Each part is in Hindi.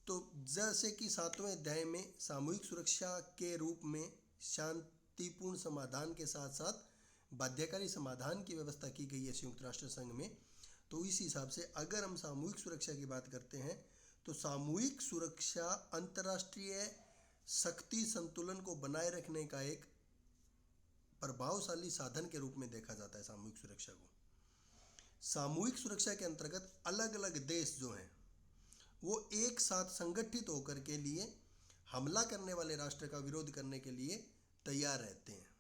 तो जैसे कि 7वें अध्याय में सामूहिक सुरक्षा के रूप में शांतिपूर्ण समाधान के साथ साथ बाध्यकारी समाधान की व्यवस्था की गई है संयुक्त राष्ट्र संघ में, तो इस हिसाब से अगर हम सामूहिक सुरक्षा की बात करते हैं तो सामूहिक सुरक्षा अंतर्राष्ट्रीय शक्ति संतुलन को बनाए रखने का एक प्रभावशाली साधन के रूप में देखा जाता है। सामूहिक सुरक्षा को, सामूहिक सुरक्षा के अंतर्गत अलग अलग देश जो हैं वो एक साथ संगठित होकर के लिए हमला करने वाले राष्ट्र का विरोध करने के लिए तैयार रहते हैं।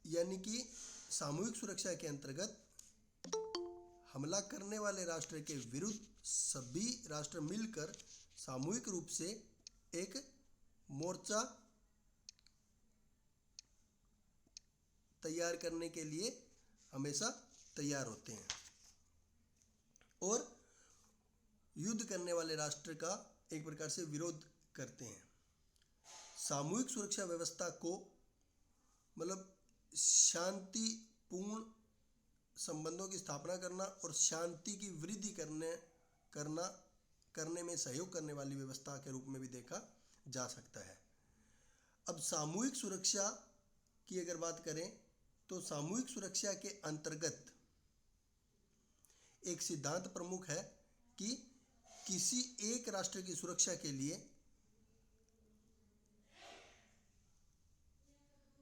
यानी कि सामूहिक सुरक्षा के अंतर्गत हमला करने वाले राष्ट्र के विरुद्ध सभी राष्ट्र मिलकर सामूहिक रूप से एक मोर्चा तैयार करने के लिए हमेशा तैयार होते हैं और युद्ध करने वाले राष्ट्र का एक प्रकार से विरोध करते हैं। सामूहिक सुरक्षा व्यवस्था को मतलब शांतिपूर्ण संबंधों की स्थापना करना और शांति की वृद्धि करने में सहयोग करने वाली व्यवस्था के रूप में भी देखा जा सकता है। अब सामूहिक सुरक्षा की अगर बात करें तो सामूहिक सुरक्षा के अंतर्गत एक सिद्धांत प्रमुख है कि किसी एक राष्ट्र की सुरक्षा के लिए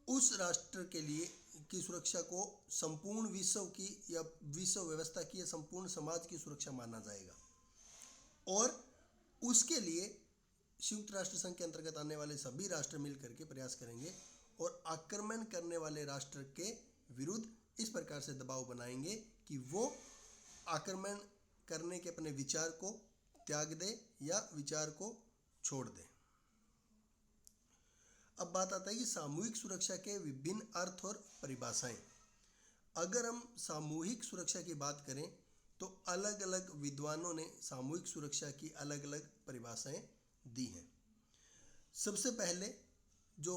उस राष्ट्र के लिए की सुरक्षा को संपूर्ण विश्व की या विश्व व्यवस्था की या संपूर्ण समाज की सुरक्षा माना जाएगा और उसके लिए संयुक्त राष्ट्र संघ के अंतर्गत आने वाले सभी राष्ट्र मिलकर के प्रयास करेंगे और आक्रमण करने वाले राष्ट्र के विरुद्ध इस प्रकार से दबाव बनाएंगे कि वो आक्रमण करने के अपने विचार को त्याग दे या विचार को छोड़ दे। अब बात आता है कि सामूहिक सुरक्षा के विभिन्न अर्थ और परिभाषाएं। अगर हम सामूहिक सुरक्षा की बात करें तो अलग अलग विद्वानों ने सामूहिक सुरक्षा की अलग अलग परिभाषाएं दी हैं। सबसे पहले जो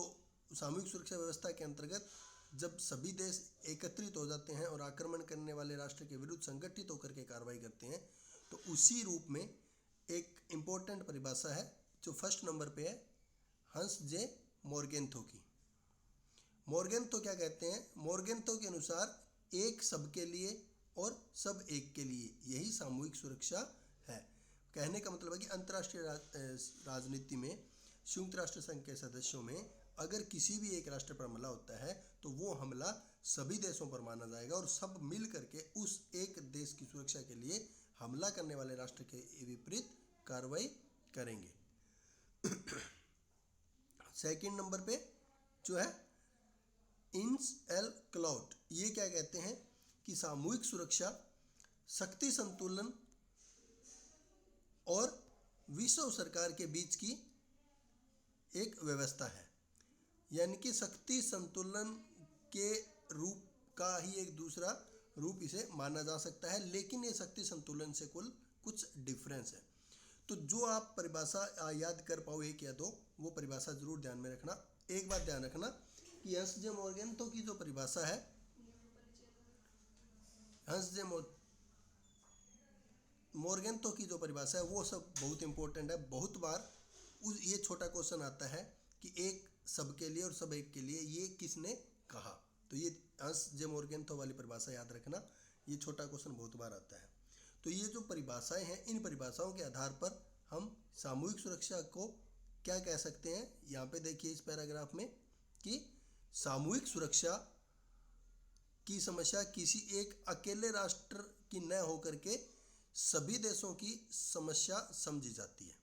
सामूहिक सुरक्षा व्यवस्था के अंतर्गत जब सभी देश एकत्रित हो जाते हैं और आक्रमण करने वाले राष्ट्र के विरुद्ध संगठित होकर के कार्रवाई करते हैं तो उसी रूप में एक इम्पोर्टेंट परिभाषा है जो फर्स्ट नंबर पे है हंस जे मोरगेंथो की। मोरगेंथो क्या कहते हैं? मोरगेंथो के अनुसार एक सबके लिए और सब एक के लिए, यही सामूहिक सुरक्षा है। कहने का मतलब है कि अंतर्राष्ट्रीय राजनीति में संयुक्त राष्ट्र संघ के सदस्यों में अगर किसी भी एक राष्ट्र पर हमला होता है तो वो हमला सभी देशों पर माना जाएगा और सब मिल करके उस एक देश की सुरक्षा के लिए हमला करने वाले राष्ट्र के विपरीत कार्रवाई करेंगे। सेकंड नंबर पे जो है इंस एल क्लॉट, ये क्या कहते हैं कि सामूहिक सुरक्षा शक्ति संतुलन और विश्व सरकार के बीच की एक व्यवस्था है। यानी कि शक्ति संतुलन के रूप का ही एक दूसरा रूप इसे माना जा सकता है, लेकिन ये शक्ति संतुलन से कुछ डिफरेंस है। तो जो आप परिभाषा याद कर पाओ एक या दो, वो परिभाषा जरूर ध्यान में रखना। एक बात ध्यान रखना कि हंस जे मोरगेंथो की जो परिभाषा है, हंस जे मोरगेंथो की जो परिभाषा है वो सब बहुत इंपॉर्टेंट है। बहुत बार ये छोटा क्वेश्चन आता है कि एक सबके लिए और सब एक के लिए, ये किसने कहा? तो ये हंस जे मोरगेंथो वाली परिभाषा याद रखना, ये छोटा क्वेश्चन बहुत बार आता है। तो ये जो परिभाषाएं हैं, इन परिभाषाओं के आधार पर हम सामूहिक सुरक्षा को क्या कह सकते हैं। यहाँ पे देखिए इस पैराग्राफ में कि सामूहिक सुरक्षा की समस्या किसी एक अकेले राष्ट्र की न होकर के सभी देशों की समस्या समझी जाती है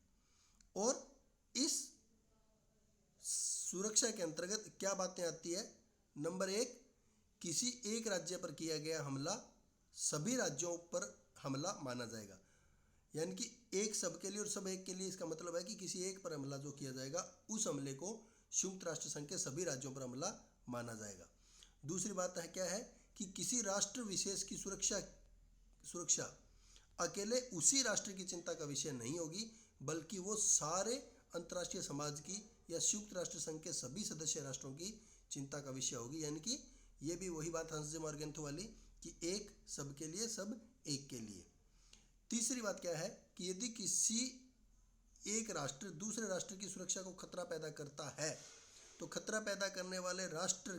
और इस सुरक्षा के अंतर्गत क्या बातें आती है। नंबर एक, किसी एक राज्य पर किया गया हमला सभी राज्यों पर हमला माना जाएगा। यानी कि एक सबके लिए और सब एक के लिए, इसका मतलब है कि किसी एक पर हमला जो किया जाएगा उस हमले को संयुक्त राष्ट्र संघ के सभी राज्यों पर हमला माना जाएगा। दूसरी बात है क्या है कि किसी राष्ट्र विशेष की सुरक्षा अकेले उसी राष्ट्र की चिंता का विषय नहीं होगी, बल्कि वो सारे अंतर्राष्ट्रीय समाज की या संयुक्त राष्ट्र संघ के सभी सदस्य राष्ट्रों की चिंता का विषय होगी। यानी कि ये भी वही बात हंस जे मोरगेंथो वाली कि एक सबके लिए सब एक के लिए। तीसरी बात क्या है कि यदि किसी एक राष्ट्र दूसरे राष्ट्र की सुरक्षा को खतरा पैदा करता है तो खतरा पैदा करने वाले राष्ट्र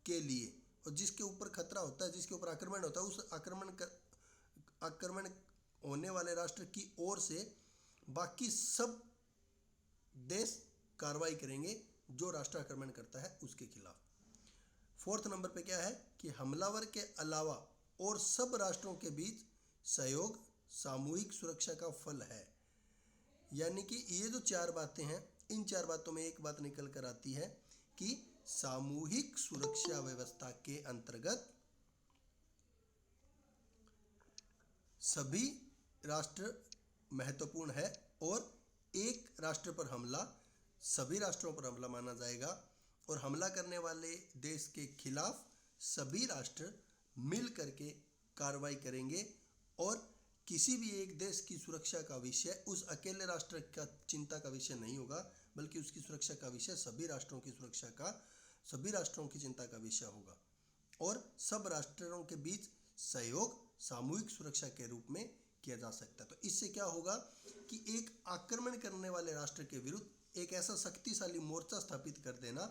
के लिए, और जिसके ऊपर खतरा होता है, जिसके ऊपर आक्रमण होता है, उस आक्रमण होने वाले राष्ट्र की ओर से बाकी सब देश कार्रवाई करेंगे जो राष्ट्र आक्रमण करता है उसके खिलाफ। फोर्थ नंबर पे क्या है कि हमलावर के अलावा और सब राष्ट्रों के बीच सहयोग सामूहिक सुरक्षा का फल है। यानी कि ये जो चार बातें हैं, इन चार बातों में एक बात निकल कर आती है कि सामूहिक सुरक्षा व्यवस्था के अंतर्गत सभी राष्ट्र महत्वपूर्ण है और एक राष्ट्र पर हमला सभी राष्ट्रों पर हमला माना जाएगा और हमला करने वाले देश के खिलाफ सभी राष्ट्र मिल करके कार्रवाई करेंगे और किसी भी एक देश की सुरक्षा का विषय उस अकेले राष्ट्र का चिंता का विषय नहीं होगा, बल्कि उसकी सुरक्षा का विषय सभी राष्ट्रों की सुरक्षा का, सभी राष्ट्रों की चिंता का विषय होगा और सब राष्ट्रों के बीच सहयोग सामूहिक सुरक्षा के रूप में किया जा सकता है। तो इससे क्या होगा कि एक आक्रमण करने वाले राष्ट्र के विरुद्ध एक ऐसा शक्तिशाली मोर्चा स्थापित कर देना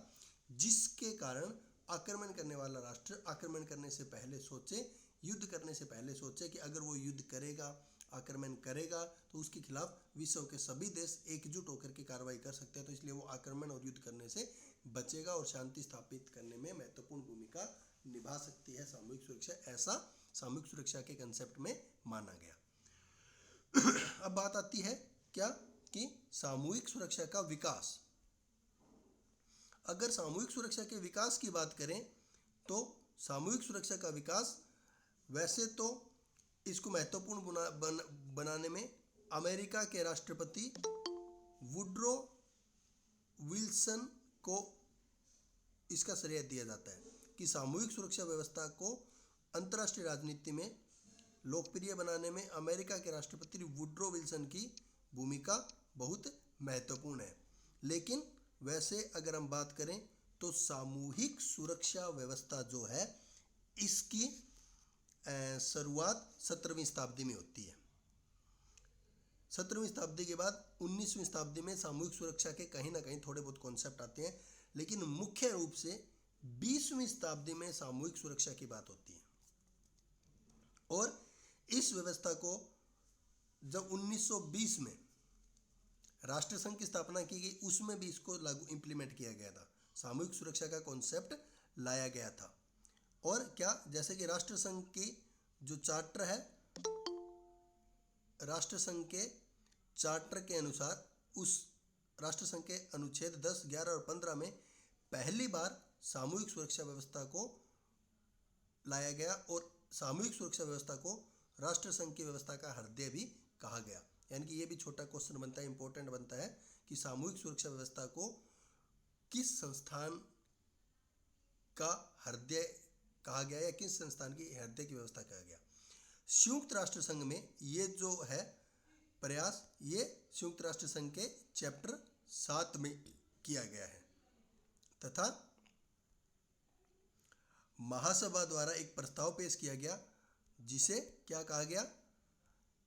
जिसके कारण आक्रमण करने वाला राष्ट्र आक्रमण करने से पहले सोचे, युद्ध करने से पहले सोचे कि अगर वो युद्ध करेगा, आक्रमण करेगा तो उसके खिलाफ विश्व के सभी देश एकजुट होकर के कार्रवाई कर सकते हैं। तो इसलिए वो आक्रमण और युद्ध करने से बचेगा और शांति स्थापित करने में महत्वपूर्ण भूमिका निभा सकती है सामूहिक सुरक्षा। ऐसा सामूहिक सुरक्षा के कंसेप्ट में माना गया। अब बात आती है क्या कि सामूहिक सुरक्षा का विकास। अगर सामूहिक सुरक्षा के विकास की बात करें तो सामूहिक सुरक्षा का विकास वैसे तो इसको महत्वपूर्ण बनाने में अमेरिका के राष्ट्रपति वुड्रो विल्सन को इसका श्रेय दिया जाता है कि सामूहिक सुरक्षा व्यवस्था को अंतर्राष्ट्रीय राजनीति में लोकप्रिय बनाने में अमेरिका के राष्ट्रपति वुड्रो विल्सन की भूमिका बहुत महत्वपूर्ण है। लेकिन वैसे अगर हम बात करें तो सामूहिक सुरक्षा व्यवस्था जो है इसकी शुरुआत 17वीं शताब्दी में होती है। 17वीं शताब्दी के बाद 19वीं शताब्दी में सामूहिक सुरक्षा के कहीं ना कहीं थोड़े बहुत कॉन्सेप्ट आते हैं, लेकिन मुख्य रूप से 20वीं शताब्दी में सामूहिक सुरक्षा की बात होती है। और इस व्यवस्था को जब 1920 में राष्ट्रसंघ की स्थापना की गई उसमें भी इसको लागू इम्प्लीमेंट किया गया था, सामूहिक सुरक्षा का कॉन्सेप्ट लाया गया था। और क्या, जैसे कि राष्ट्रसंघ की जो चार्टर है, राष्ट्रसंघ के चार्टर के अनुसार उस राष्ट्रसंघ के अनुच्छेद 10, 11 और 15 में पहली बार सामूहिक सुरक्षा व्यवस्था को लाया गया और सामूहिक सुरक्षा व्यवस्था को राष्ट्रसंघ की व्यवस्था का हृदय भी कहा गया। यानी कि ये भी छोटा क्वेश्चन बनता है, इंपॉर्टेंट बनता है कि सामूहिक सुरक्षा व्यवस्था को किस संस्थान का हृदय कहा गया या किस संस्थान की हृदय की व्यवस्था कहा गया। संयुक्त राष्ट्र संघ में ये जो है प्रयास, ये संयुक्त राष्ट्र संघ के चैप्टर 7 में किया गया है तथा महासभा द्वारा एक प्रस्ताव पेश किया गया जिसे क्या कहा गया,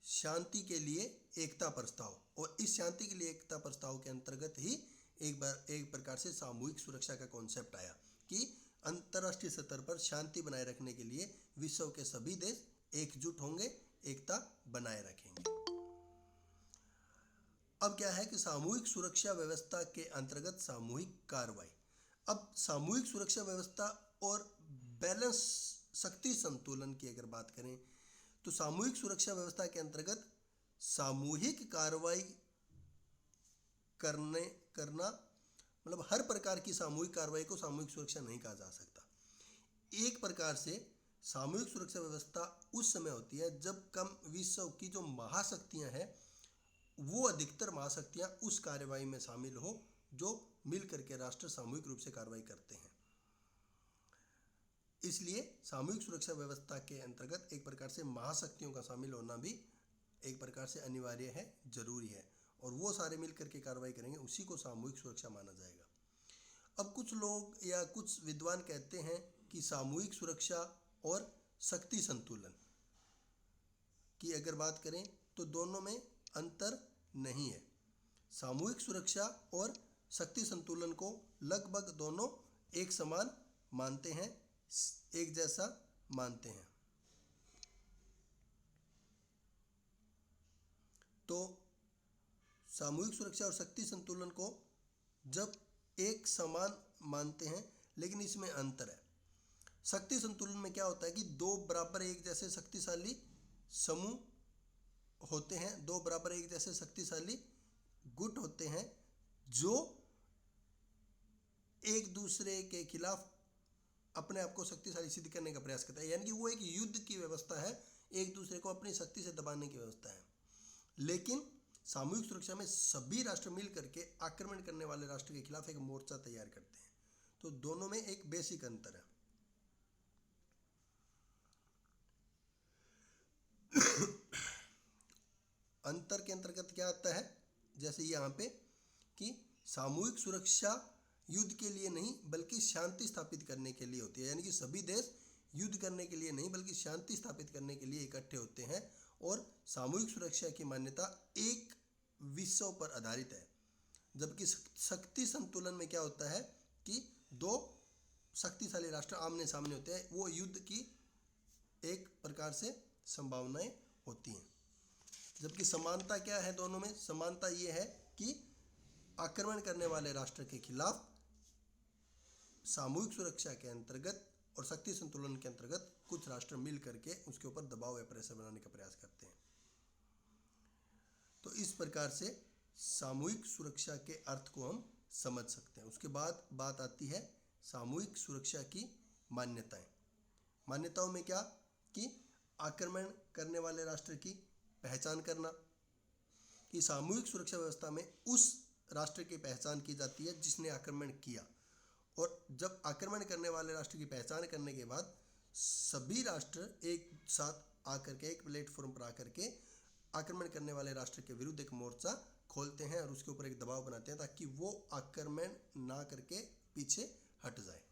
शांति के लिए एकता प्रस्ताव। और इस शांति के लिए एकता प्रस्ताव के अंतर्गत ही एक प्रकार से सामूहिक सुरक्षा का कॉन्सेप्ट आया कि अंतर्राष्ट्रीय स्तर पर शांति बनाए रखने के लिए विश्व के सभी देश एकजुट होंगे, एकता बनाए रखेंगे। अब क्या है कि सामूहिक सुरक्षा व्यवस्था के अंतर्गत सामूहिक कार्रवाई। अब सामूहिक सुरक्षा व्यवस्था और बैलेंस शक्ति संतुलन की अगर बात करें तो सामूहिक सुरक्षा व्यवस्था के अंतर्गत सामूहिक कार्रवाई करना मतलब हर प्रकार की सामूहिक कार्रवाई को सामूहिक सुरक्षा नहीं कहा जा सकता। एक प्रकार से सामूहिक सुरक्षा व्यवस्था उस समय होती है जब कम विश्व की जो महाशक्तियां हैं वो अधिकतर महाशक्तियां उस कार्रवाई में शामिल हो जो मिल करके राष्ट्र सामूहिक रूप से कार्रवाई करते हैं। इसलिए सामूहिक सुरक्षा व्यवस्था के अंतर्गत एक प्रकार से महाशक्तियों का शामिल होना भी एक प्रकार से अनिवार्य है, जरूरी है, और वो सारे मिल करके कार्रवाई करेंगे, उसी को सामूहिक सुरक्षा माना जाएगा। अब कुछ लोग या कुछ विद्वान कहते हैं कि सामूहिक सुरक्षा और शक्ति संतुलन की अगर बात करें तो दोनों में अंतर नहीं है। सामूहिक सुरक्षा और शक्ति संतुलन को लगभग दोनों एक समान मानते हैं, एक जैसा मानते हैं। तो सामूहिक सुरक्षा और शक्ति संतुलन को जब एक समान मानते हैं, लेकिन इसमें अंतर है। शक्ति संतुलन में क्या होता है कि दो बराबर एक जैसे शक्तिशाली समूह होते हैं, दो बराबर एक जैसे शक्तिशाली गुट होते हैं जो एक दूसरे के खिलाफ अपने आप को शक्तिशाली सिद्ध करने का प्रयास करता है, यानी कि वो एक युद्ध की व्यवस्था है, एक दूसरे को अपनी शक्ति से दबाने की व्यवस्था है। लेकिन सामूहिक सुरक्षा में सभी राष्ट्र मिल करके आक्रमण करने वाले राष्ट्र के खिलाफ एक मोर्चा तैयार करते हैं। तो दोनों में एक बेसिक अंतर है। अंतर के अंतर्गत क्या आता है, जैसे यहाँ पे कि सामूहिक सुरक्षा युद्ध के लिए नहीं बल्कि शांति स्थापित करने के लिए होती है, यानी कि सभी देश युद्ध करने के लिए नहीं बल्कि शांति स्थापित करने के लिए इकट्ठे होते हैं। और सामूहिक सुरक्षा की मान्यता एक विषय पर आधारित है, जबकि शक्ति संतुलन में क्या होता है कि दो शक्तिशाली राष्ट्र आमने सामने होते हैं, वो युद्ध की एक प्रकार से संभावनाएं होती हैं। जबकि समानता क्या है दोनों में, समानता ये है कि आक्रमण करने वाले राष्ट्र के खिलाफ सामूहिक सुरक्षा के अंतर्गत और शक्ति संतुलन के अंतर्गत कुछ राष्ट्र मिल करके उसके ऊपर दबाव या प्रेशर बनाने का प्रयास करते हैं। तो इस प्रकार से सामूहिक सुरक्षा के अर्थ को हम समझ सकते हैं। उसके बाद बात आती है सामूहिक सुरक्षा की मान्यताएं। मान्यताओं में क्या कि आक्रमण करने वाले राष्ट्र की पहचान करना, कि सामूहिक सुरक्षा व्यवस्था में उस राष्ट्र की पहचान की जाती है जिसने आक्रमण किया, और जब आक्रमण करने वाले राष्ट्र की पहचान करने के बाद सभी राष्ट्र एक साथ आकर के एक प्लेटफॉर्म पर आकर के आक्रमण करने वाले राष्ट्र के विरुद्ध एक मोर्चा खोलते हैं और उसके ऊपर एक दबाव बनाते हैं ताकि वो आक्रमण ना करके पीछे हट जाए।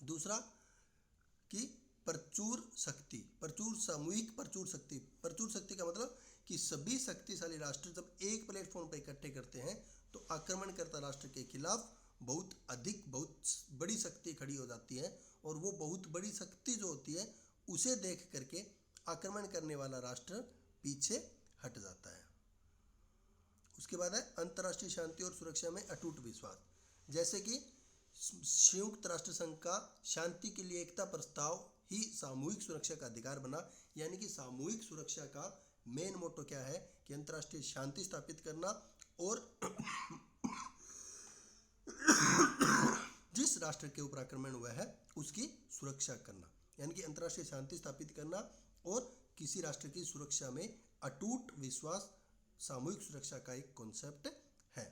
दूसरा कि प्रचुर शक्ति, प्रचुर शक्ति का मतलब कि सभी शक्तिशाली राष्ट्र जब एक प्लेटफॉर्म पर इकट्ठे करते हैं तो आक्रमणकर्ता राष्ट्र के खिलाफ बहुत बड़ी शक्ति खड़ी हो जाती है, और वो बहुत बड़ी शक्ति जो होती है उसे देख करके आक्रमण करने वाला राष्ट्र पीछे हट जाता है। उसके बाद है अंतर्राष्ट्रीय शांति और सुरक्षा में अटूट विश्वास। जैसे कि संयुक्त राष्ट्र संघ का शांति के लिए एकता प्रस्ताव ही सामूहिक सुरक्षा का अधिकार बना, यानी कि सामूहिक सुरक्षा का मेन मोटो क्या है कि अंतर्राष्ट्रीय शांति स्थापित करना और जिस राष्ट्र के ऊपर आक्रमण हुआ है उसकी सुरक्षा करना, यानी कि अंतर्राष्ट्रीय शांति स्थापित करना और किसी राष्ट्र की सुरक्षा में अटूट विश्वास सामूहिक सुरक्षा का एक कॉन्सेप्ट है।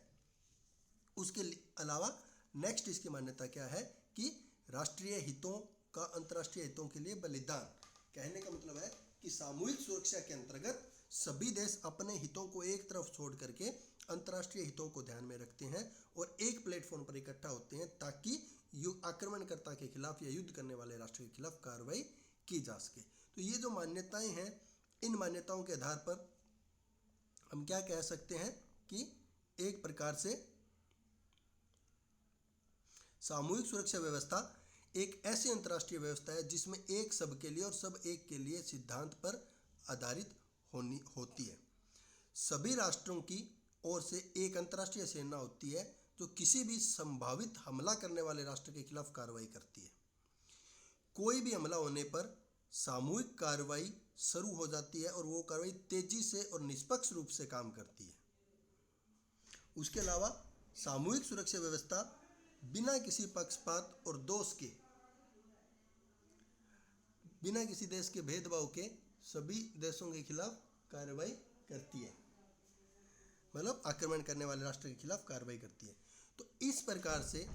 उसके अलावा नेक्स्ट इसकी मान्यता क्या है कि राष्ट्रीय हितों का अंतर्राष्ट्रीय हितों के लिए बलिदान। कहने का मतलब है कि सामूहिक सुरक्षा के अंतर्गत सभी देश अपने हितों को एक तरफ छोड़ करके अंतर्राष्ट्रीय हितों को ध्यान में रखते हैं और एक प्लेटफॉर्म पर इकट्ठा होते हैं ताकि आक्रमणकर्ता के खिलाफ या युद्ध करने वाले राष्ट्र के खिलाफ कार्रवाई की जा सके। तो ये जो मान्यताएं हैं, इन मान्यताओं के आधार पर हम क्या कह सकते हैं कि एक प्रकार से सामूहिक सुरक्षा व्यवस्था एक ऐसी अंतर्राष्ट्रीय व्यवस्था है जिसमें एक सब के लिए और सब एक के लिए सिद्धांत पर आधारित होती है। सभी राष्ट्रों की ओर से एक अंतर्राष्ट्रीय सेना होती है जो किसी भी संभावित हमला करने वाले राष्ट्र के खिलाफ कार्रवाई करती है। कोई भी हमला होने पर सामूहिक कार्रवाई शुरू हो जाती है और वो कार्रवाई तेजी से और निष्पक्ष रूप से काम करती है। उसके अलावा सामूहिक सुरक्षा व्यवस्था बिना किसी पक्षपात और दोष के, बिना किसी देश के भेदभाव के सभी देशों के खिलाफ कार्रवाई करती है, मतलब आक्रमण करने वाले राष्ट्र के खिलाफ कार्रवाई करती है। तो इस प्रकार से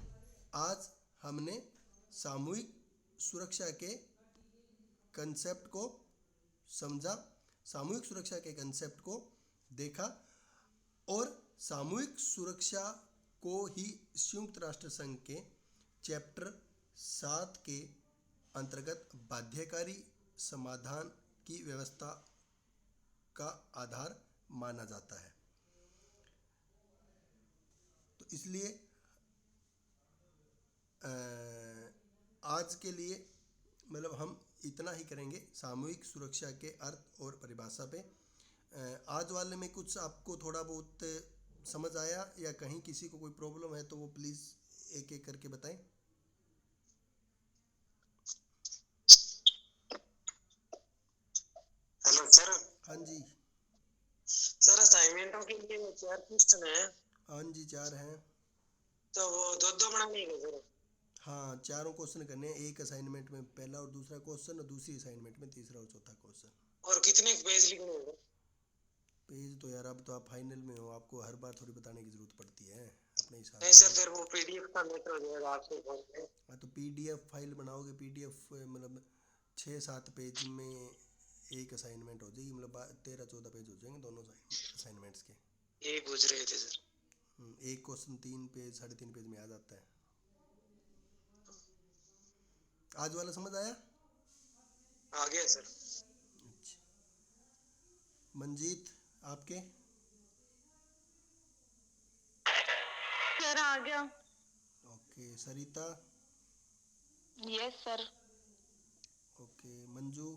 आज हमने सामूहिक सुरक्षा के कंसेप्ट को समझा, सामूहिक सुरक्षा के कंसेप्ट को देखा और सामूहिक सुरक्षा को ही संयुक्त राष्ट्र संघ के चैप्टर 7 के अंतर्गत बाध्यकारी समाधान की व्यवस्था का आधार माना जाता है। तो इसलिए आज के लिए मतलब हम इतना ही करेंगे सामूहिक सुरक्षा के अर्थ और परिभाषा पे। आज वाले में कुछ आपको थोड़ा बहुत समझ आया या कहीं किसी को कोई प्रॉब्लम है तो वो प्लीज़ एक एक करके बताएं। Hello sir. हाँ जी। सर असाइनमेंटों के लिए 4 क्वेश्चन है। हाँ जी 4 हैं। तो वो दो दो बनाने हैं सर। हाँ 4 क्वेश्चन करने हैं, एक असाइनमेंट में पहला और दूसरा क्वेश्चन और दूसरी असाइनमेंट में तीसरा और चौथा क्वेश्चन। और कितने पेज लिखने हैं? पेज तो यार अब तो आप फाइनल में हो, आपको हर बार थोड़ी बताने की ज़रूरत पड़ती है, अपने हिसाब नहीं से। सर, फिर वो पीडीएफ का मैटर हो जाएगा आपके फोन में। हाँ तो पीडीएफ फाइल बनाओगे, पीडीएफ मतलब 6-7 पेज में एक असाइनमेंट हो जाएगी, मतलब 13-14 पेज हो जाएंगे दोनों असाइनमेंट्स के। यही पूछ रहे थे सर। एक क्वेश्चन 3 पेज 3.5 पेज में आ जाता है। आज वाला समझ आया? आ गया सर। अच्छा, मंजीत आपके? सर आ गया। Okay, Sarita? Yes sir. Okay, Manju?